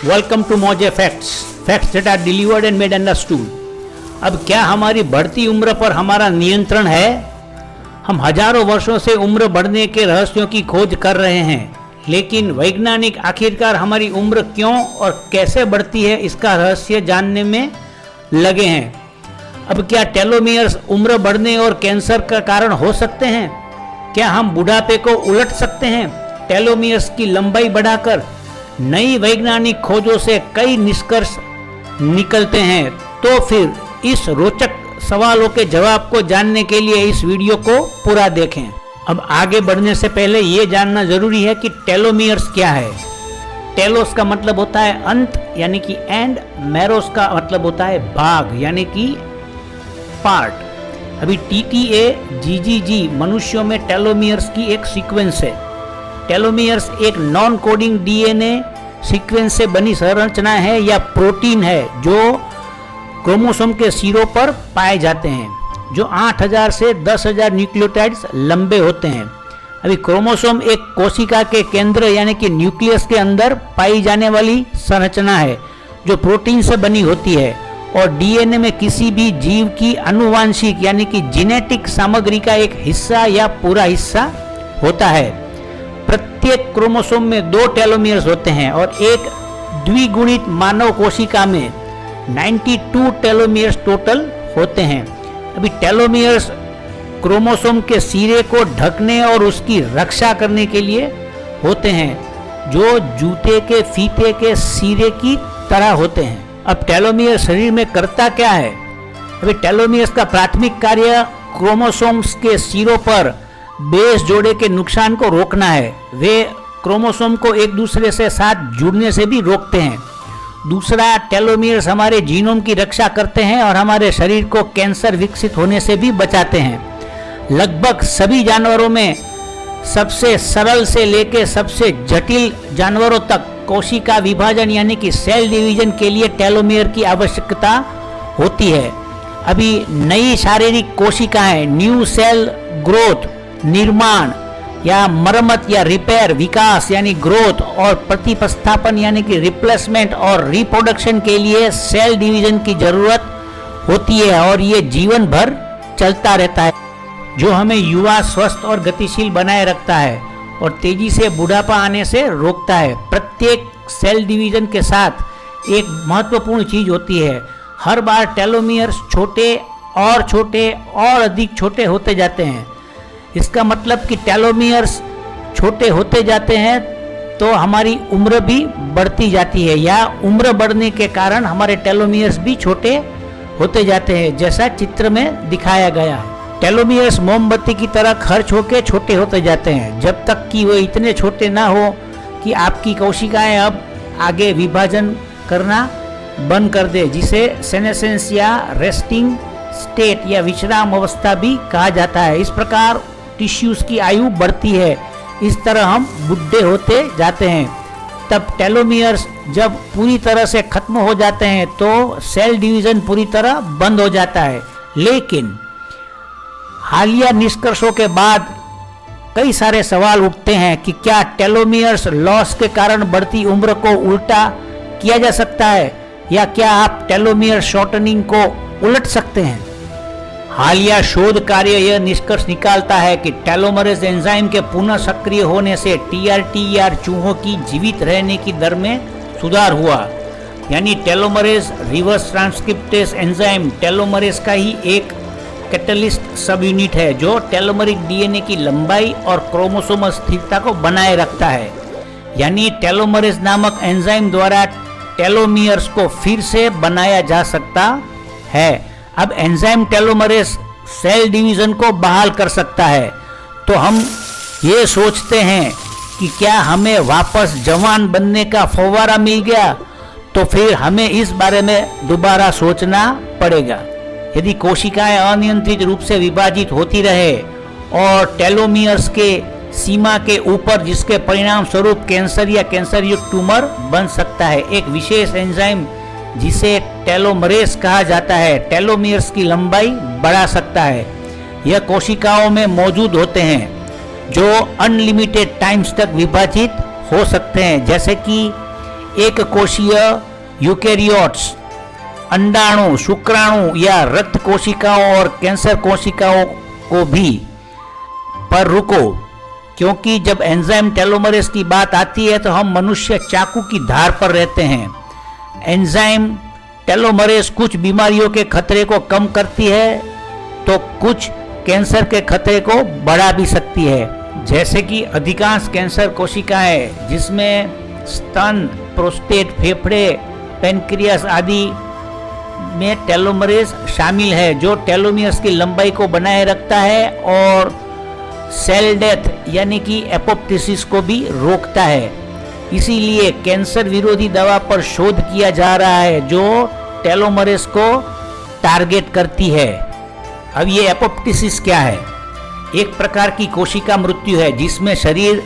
Welcome to मौजे facts, facts that are delivered and made understood. अब क्या हमारी बढ़ती उम्र पर हमारा नियंत्रण है? हम हजारों वर्षों से उम्र बढ़ने के रहस्यों की खोज कर रहे हैं, लेकिन वैज्ञानिक आखिरकार हमारी उम्र क्यों और कैसे बढ़ती है इसका रहस्य जानने में लगे हैं। अब क्या टेलोमियर्स उम्र बढ़ने और कैंसर का कारण हो सकते हैं? क्या हम बुढ़ापे को उलट सकते हैं टेलोमियर्स की लंबाई बढ़ाकर? नई वैज्ञानिक खोजों से कई निष्कर्ष निकलते हैं। तो फिर इस रोचक सवालों के जवाब को जानने के लिए इस वीडियो को पूरा देखें। अब आगे बढ़ने से पहले ये जानना जरूरी है कि टेलोमियर्स क्या है। टेलोस का मतलब होता है अंत यानी कि एंड, मैरोस का मतलब होता है भाग यानी कि पार्ट। अभी TTA GGG मनुष्यों में टेलोमियर्स की एक सीक्वेंस है। टेलोमियर्स एक नॉन कोडिंग DNA सीक्वेंस से बनी संरचना है या प्रोटीन है जो क्रोमोसोम के सिरों पर पाए जाते हैं, जो 8000 से 10,000 न्यूक्लियोटाइड्स लंबे होते हैं। अभी क्रोमोसोम एक कोशिका के केंद्र यानी कि न्यूक्लियस के अंदर पाई जाने वाली संरचना है जो प्रोटीन से बनी होती है और DNA में किसी भी जीव की आनुवांशिक यानी कि जेनेटिक सामग्री का एक हिस्सा या पूरा हिस्सा होता है। प्रत्येक क्रोमोसोम में 2 टेलोमियर्स होते हैं और एक द्विगुणित मानव कोशिका में 92 टेलोमियर्स टोटल होते हैं। अभी टेलोमियर्स क्रोमोसोम के सिरे को ढकने और उसकी रक्षा करने के लिए होते हैं, जो जूते के फीते के सिरे की तरह होते हैं। अब टेलोमियर शरीर में करता क्या है? अभी टेलोमियर्स का प्राथमिक कार्य क्रोमोसोम्स के सिरों पर बेस जोड़े के नुकसान को रोकना है। वे क्रोमोसोम को एक दूसरे से साथ जुड़ने से भी रोकते हैं। दूसरा, टेलोमियर्स हमारे जीनोम की रक्षा करते हैं और हमारे शरीर को कैंसर विकसित होने से भी बचाते हैं। लगभग सभी जानवरों में सबसे सरल से लेकर सबसे जटिल जानवरों तक कोशिका विभाजन यानी कि सेल डिवीजन के लिए टेलोमियर की आवश्यकता होती है। अभी नई शारीरिक कोशिकाएं, न्यू सेल ग्रोथ, निर्माण या मरम्मत या रिपेयर, विकास यानी ग्रोथ और प्रतिस्थापन यानी कि रिप्लेसमेंट और रिप्रोडक्शन के लिए सेल डिवीजन की जरूरत होती है और ये जीवन भर चलता रहता है, जो हमें युवा, स्वस्थ और गतिशील बनाए रखता है और तेजी से बुढ़ापा आने से रोकता है। प्रत्येक सेल डिवीजन के साथ एक महत्वपूर्ण चीज होती है, हर बार टेलोमियर्स छोटे और अधिक छोटे होते जाते हैं। इसका मतलब कि टेलोमियर्स छोटे होते जाते हैं तो हमारी उम्र भी बढ़ती जाती है, या उम्र बढ़ने के कारण हमारे टेलोमियर्स भी छोटे होते जाते हैं, जैसा चित्र में दिखाया गया है। टेलोमियर्स मोमबत्ती की तरह खर्च होकर छोटे होते जाते हैं जब तक कि वो इतने छोटे ना हो कि आपकी कोशिकाएं अब आगे विभाजन करना बंद कर दे, जिसे सेनेसेंस या रेस्टिंग स्टेट या विश्राम अवस्था भी कहा जाता है। इस प्रकार टिश्यूज की आयु बढ़ती है। इस तरह हम बुढ़े होते जाते हैं। तब टेलोमियर्स जब पूरी तरह से खत्म हो जाते हैं तो सेल डिवीजन पूरी तरह बंद हो जाता है। लेकिन हालिया निष्कर्षों के बाद कई सारे सवाल उठते हैं कि क्या टेलोमियर्स लॉस के कारण बढ़ती उम्र को उल्टा किया जा सकता है, या क्या आप टेलोमियर शॉर्टनिंग को उलट सकते हैं? हालिया शोध कार्य यह निष्कर्ष निकालता है कि टेलोमरेज एंजाइम के पुनः सक्रिय होने से TRTR चूहों की जीवित रहने की दर में सुधार हुआ। यानी telomerase reverse transcriptase enzyme telomerase का ही एक कैटलिस्ट सब यूनिट है जो टेलोमरिक DNA की लंबाई और क्रोमोसोमल स्थिरता को बनाए रखता है। यानी टेलोमरेज नामक एंजाइम द्वारा टेलोमियर्स को फिर से बनाया जा सकता है। अब एंजाइम टेलोमरेज सेल डिवीजन को बहाल कर सकता है। तो हम ये सोचते हैं कि क्या हमें वापस जवान बनने का फव्वारा मिल गया? तो फिर हमें इस बारे में दोबारा सोचना पड़ेगा। यदि कोशिकाएं अनियंत्रित रूप से विभाजित होती रहे और टेलोमियर्स के सीमा के ऊपर, जिसके परिणाम स्वरूप कैंसर या कैंसर युक्त ट्यूमर बन सकता है, एक विशेष एंजाइम जिसे टेलोमरेज कहा जाता है टेलोमियर्स की लंबाई बढ़ा सकता है। यह कोशिकाओं में मौजूद होते हैं जो अनलिमिटेड टाइम्स तक विभाजित हो सकते हैं, जैसे कि एक कोशीय यूकेरियोट्स, अंडाणु, शुक्राणु या रक्त कोशिकाओं और कैंसर कोशिकाओं को भी पर रुको, क्योंकि जब एंजाइम टेलोमरेज की बात आती है तो हम मनुष्य चाकू की धार पर रहते हैं। एंजाइम टेलोमरेज कुछ बीमारियों के खतरे को कम करती है तो कुछ कैंसर के खतरे को बढ़ा भी सकती है। जैसे कि अधिकांश कैंसर कोशिकाएं जिसमें स्तन, प्रोस्टेट, फेफड़े, पेनक्रियास आदि में टेलोमरेज शामिल है, जो टेलोमियर्स की लंबाई को बनाए रखता है और सेल डेथ यानी कि एपोप्टोसिस को भी रोकता है। इसीलिए कैंसर विरोधी दवा पर शोध किया जा रहा है जो टेलोमरेज को टारगेट करती है। अब ये एपोप्टोसिस क्या है? एक प्रकार की कोशिका मृत्यु है जिसमें शरीर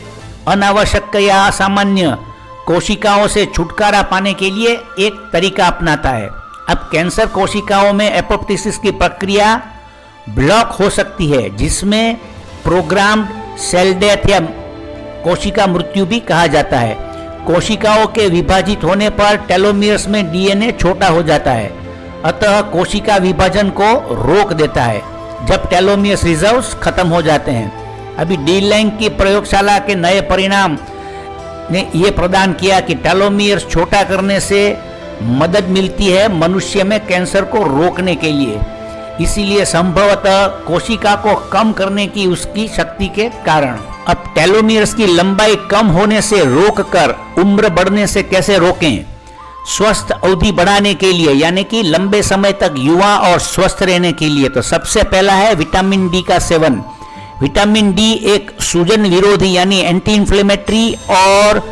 अनावश्यक या असामान्य कोशिकाओं से छुटकारा पाने के लिए एक तरीका अपनाता है। अब कैंसर कोशिकाओं में एपोप्टोसिस की प्रक्रिया ब्लॉक हो सकती है, जिसमें प्रोग्राम्ड सेल डेथ या कोशिका मृत्यु भी कहा जाता है। कोशिकाओं के विभाजित होने पर टेलोमियर्स में डीएनए छोटा हो जाता है, अतः कोशिका विभाजन को रोक देता है जब टेलोमियर्स रिजर्व्स खत्म हो जाते हैं। अभी डी लैंग की प्रयोगशाला के नए परिणाम ने यह प्रदान किया कि टेलोमियर्स छोटा करने से मदद मिलती है मनुष्य में कैंसर को रोकने के लिए, इसीलिए संभवतः कोशिका को कम करने की उसकी शक्ति के कारण। अब टेलोमियर्स की लंबाई कम होने से रोककर उम्र बढ़ने से कैसे रोकें? स्वस्थ अवधि बढ़ाने के लिए यानी कि लंबे समय तक युवा और स्वस्थ रहने के लिए तो सबसे पहला है विटामिन डी का सेवन। विटामिन डी एक सूजन विरोधी यानी एंटी इंफ्लेमेटरी और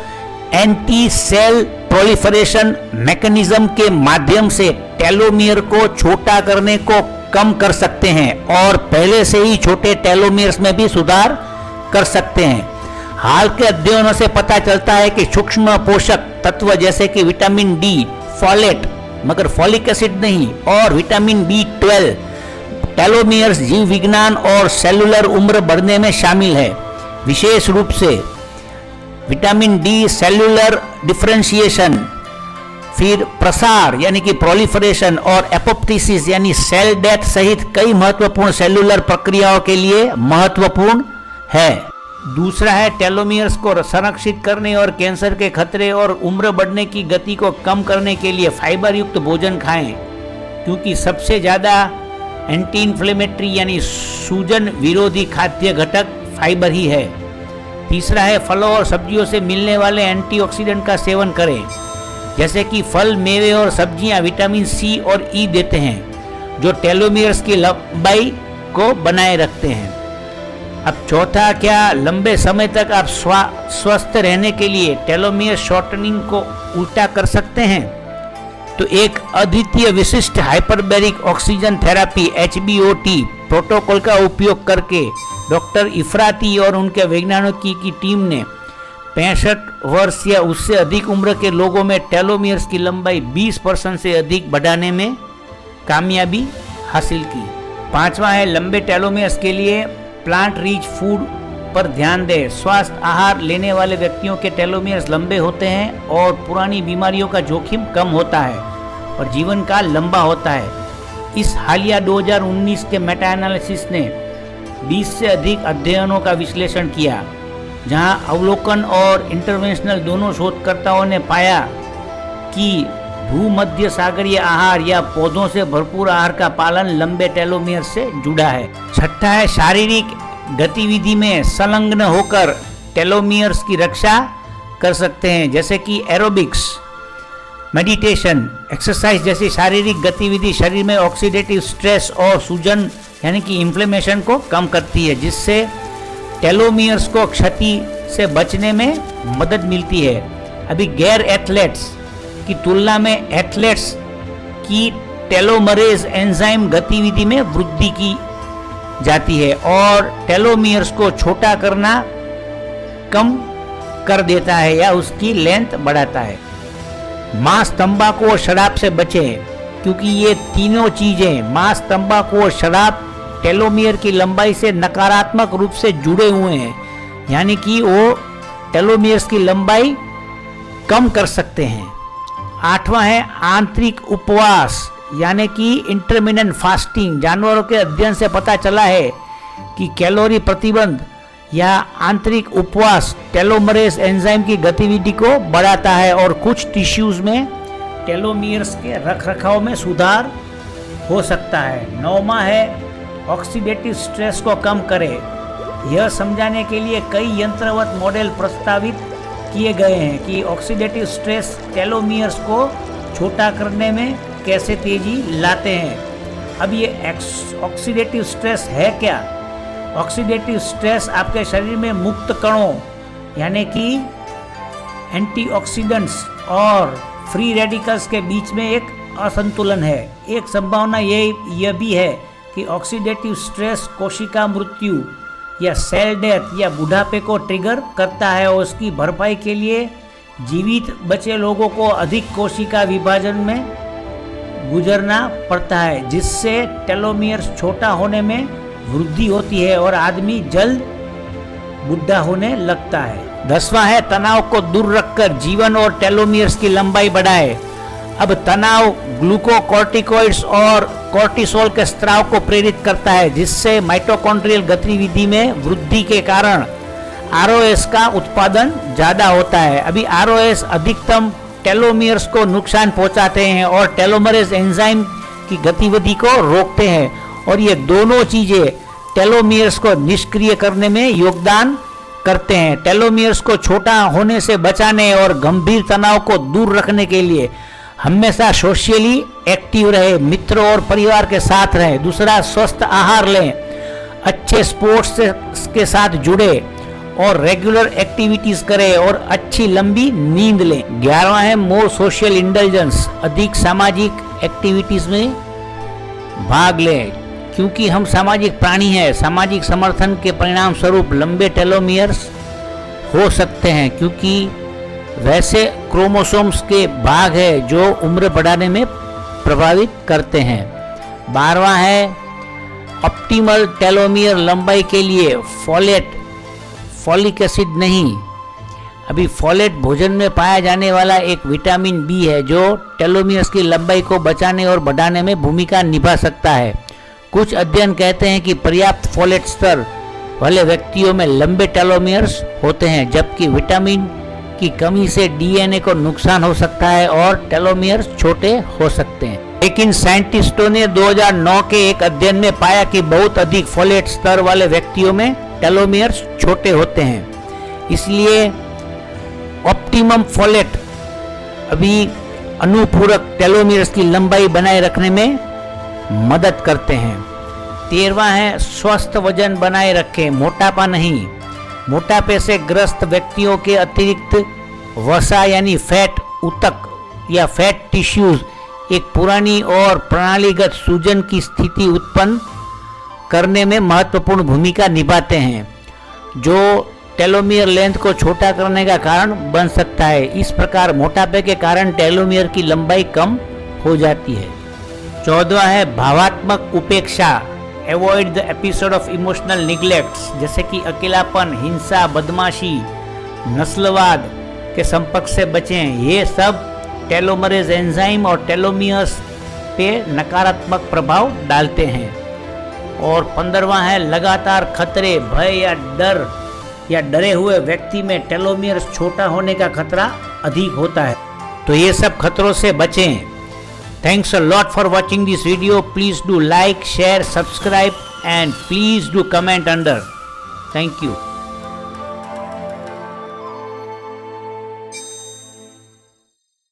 एंटी सेल प्रोलिफरेशन मैकेनिज्म के माध्यम से टेलोमियर को छोटा करने को कम कर सकते हैं और पहले से ही छोटे टेलोमियर्स में भी सुधार कर सकते हैं। हाल के अध्ययनों से पता चलता है कि सूक्ष्म पोषक तत्व जैसे कि विटामिन डी, फोलेट मगर फॉलिक एसिड नहीं, और विटामिन B12 टेलोमियर्स जीव विज्ञान और सेलुलर उम्र बढ़ने में शामिल है। विशेष रूप से विटामिन डी सेलुलर डिफरेंशिएशन, फिर प्रसार यानी कि प्रोलिफरेशन और एपोप्टोसिस यानी सेल डेथ सहित कई महत्वपूर्ण सेलुलर प्रक्रियाओं के लिए महत्वपूर्ण है। दूसरा है टेलोमियर्स को संरक्षित करने और कैंसर के खतरे और उम्र बढ़ने की गति को कम करने के लिए फाइबर युक्त भोजन खाएं, क्योंकि सबसे ज़्यादा एंटी इन्फ्लेमेटरी यानी सूजन विरोधी खाद्य घटक फाइबर ही है। तीसरा है फलों और सब्जियों से मिलने वाले एंटीऑक्सीडेंट का सेवन करें, जैसे कि फल, मेवे और सब्जियां विटामिन सी और ई देते हैं जो टेलोमियर्स की लंबाई को बनाए रखते हैं। अब चौथा, क्या लंबे समय तक आप स्वस्थ रहने के लिए टेलोमियर शॉर्टनिंग को उल्टा कर सकते हैं? तो एक अद्वितीय विशिष्ट hyperbaric oxygen therapy HBOT protocol का उपयोग करके डॉक्टर इफराती और उनके वैज्ञानिकों की टीम ने 65 वर्ष या उससे अधिक उम्र के लोगों में टेलोमियर्स की लंबाई 20% से अधिक बढ़ाने में कामयाबी हासिल की। पांचवा है लंबे टेलोमियर्स के लिए प्लांट रिच फूड पर ध्यान दें। स्वास्थ्य आहार लेने वाले व्यक्तियों के टेलोमियर्स लंबे होते हैं और पुरानी बीमारियों का जोखिम कम होता है और जीवन काल लंबा होता है। इस हालिया 2019 के मेटा एनालिसिस ने 20 से अधिक अध्ययनों का विश्लेषण किया, जहां अवलोकन और इंटरवेंशनल दोनों शोधकर्ताओं ने पाया कि भूमध्य सागरीय आहार या पौधों से भरपूर आहार का पालन लंबे टेलोमियर से जुड़ा है। छठा है शारीरिक गतिविधि में संलग्न होकर टेलोमियर्स की रक्षा कर सकते हैं, जैसे कि एरोबिक्स, मेडिटेशन, एक्सरसाइज जैसी शारीरिक गतिविधि शरीर में ऑक्सीडेटिव स्ट्रेस और सूजन यानी कि इन्फ्लेमेशन को कम करती है, जिससे टेलोमियर्स को क्षति से बचने में मदद मिलती है। अभी गैर एथलेट्स की तुलना में एथलेट्स की टेलोमरेज एंजाइम गतिविधि में वृद्धि की जाती है और टेलोमियर्स को छोटा करना कम कर देता है या उसकी लेंथ बढ़ाता है। मांस, तंबाकू और शराब से बचें, क्योंकि ये तीनों चीजें मांस, तंबाकू और शराब टेलोमियर की लंबाई से नकारात्मक रूप से जुड़े हुए हैं, यानी कि वो टेलोमियर्स की लंबाई कम कर सकते हैं। 8वां है आंतरिक उपवास यानी कि इंटरमिटेंट फास्टिंग। जानवरों के अध्ययन से पता चला है कि कैलोरी प्रतिबंध या आंतरिक उपवास टेलोमरेज एंजाइम की गतिविधि को बढ़ाता है और कुछ टिश्यूज में टेलोमियर्स के रखरखाव में सुधार हो सकता है। 9वां है ऑक्सीडेटिव स्ट्रेस को कम करे। यह समझाने के लिए कई यंत्रवत मॉडल प्रस्तावित किए गए हैं कि ऑक्सीडेटिव स्ट्रेस टेलोमियर्स को छोटा करने में कैसे तेजी लाते हैं। अब ये ऑक्सीडेटिव स्ट्रेस है क्या? ऑक्सीडेटिव स्ट्रेस आपके शरीर में मुक्त कणों यानी कि एंटीऑक्सीडेंट्स और फ्री रेडिकल्स के बीच में एक असंतुलन है। एक संभावना यह भी है कि ऑक्सीडेटिव स्ट्रेस कोशिका मृत्यु या सेल डेथ या बुढ़ापे को ट्रिगर करता है और उसकी भरपाई के लिए जीवित बचे लोगों को अधिक कोशिका विभाजन में गुजरना पड़ता है, जिससे टेलोमियर्स छोटा होने में वृद्धि होती है और आदमी जल्द बुढ़ा होने लगता है। 10वां है तनाव को दूर रखकर जीवन और टेलोमियर्स की लंबाई बढ़ाए। अब तनाव ग्लूकोकॉर्टिकॉइड्स और कॉर्टिसोल के स्राव को प्रेरित करता है, जिससे माइटोकॉन्ड्रियल गतिविधि में वृद्धि के कारण आरओएस का उत्पादन ज्यादा होता है। अभी आरओएस अधिकतम टेलोमियर्स को नुकसान पहुंचाते हैं और टेलोमरेज एंजाइम की गतिविधि को रोकते हैं और ये दोनों चीजें टेलोमियर्स को निष्क्रिय करने में योगदान करते हैं। टेलोमियर्स को छोटा होने से बचाने और गंभीर तनाव को दूर रखने के लिए हमेशा सोशली एक्टिव रहे, मित्रों और परिवार के साथ रहें। दूसरा, स्वस्थ आहार लें, अच्छे स्पोर्ट्स के साथ जुड़े और रेगुलर एक्टिविटीज करें और अच्छी लंबी नींद लें। 11वां है मोर सोशल इंटेलिजेंस, अधिक सामाजिक एक्टिविटीज में भाग लें, क्योंकि हम सामाजिक प्राणी हैं। सामाजिक समर्थन के परिणाम स्वरूप लंबे टेलोमियर्स हो सकते हैं, क्योंकि वैसे क्रोमोसोम्स के भाग है जो उम्र बढ़ाने में प्रभावित करते हैं। 12वां है ऑप्टिमल टेलोमियर लंबाई के लिए फॉलिक एसिड नहीं। अभी फोलेट भोजन में पाया जाने वाला एक विटामिन बी है जो टेलोमियर्स की लंबाई को बचाने और बढ़ाने में भूमिका निभा सकता है। कुछ अध्ययन कहते हैं कि पर्याप्त फोलेट स्तर वाले व्यक्तियों में लंबे टेलोमियर्स होते हैं, जबकि विटामिन की कमी से डीएनए को नुकसान हो सकता है और टेलोमियर्स छोटे हो सकते हैं। लेकिन साइंटिस्टों ने 2009 के एक अध्ययन में पाया कि बहुत अधिक फोलेट स्तर वाले व्यक्तियों में टेलोमियर्स छोटे होते हैं। इसलिए ऑप्टिमम फोलेट अभी अनुपूरक टेलोमियर्स की लंबाई बनाए रखने में मदद करते हैं। 13वां है स्वस्थ वजन बनाए रखें, मोटापा नहीं। मोटापे से ग्रस्त व्यक्तियों के अतिरिक्त वसा यानी फैट ऊतक या फैट टिश्यूज एक पुरानी और प्रणालीगत सूजन की स्थिति उत्पन्न करने में महत्वपूर्ण भूमिका निभाते हैं, जो टेलोमियर लेंथ को छोटा करने का कारण बन सकता है। इस प्रकार मोटापे के कारण टेलोमियर की लंबाई कम हो जाती है। 14वां है भावात्मक उपेक्षा, avoid the episode of emotional neglects, जैसे कि अकेलापन, हिंसा, बदमाशी, नस्लवाद के संपर्क से बचें। ये सब टेलोमरेज एंजाइम और टेलोमियर्स पे नकारात्मक प्रभाव डालते हैं। और 15वां है लगातार खतरे, भय या डरे हुए व्यक्ति में टेलोमियर्स छोटा होने का खतरा अधिक होता है, तो ये सब खतरों से बचें। Thanks a lot for watching this video. Please do like, share, subscribe and please do comment under. Thank you.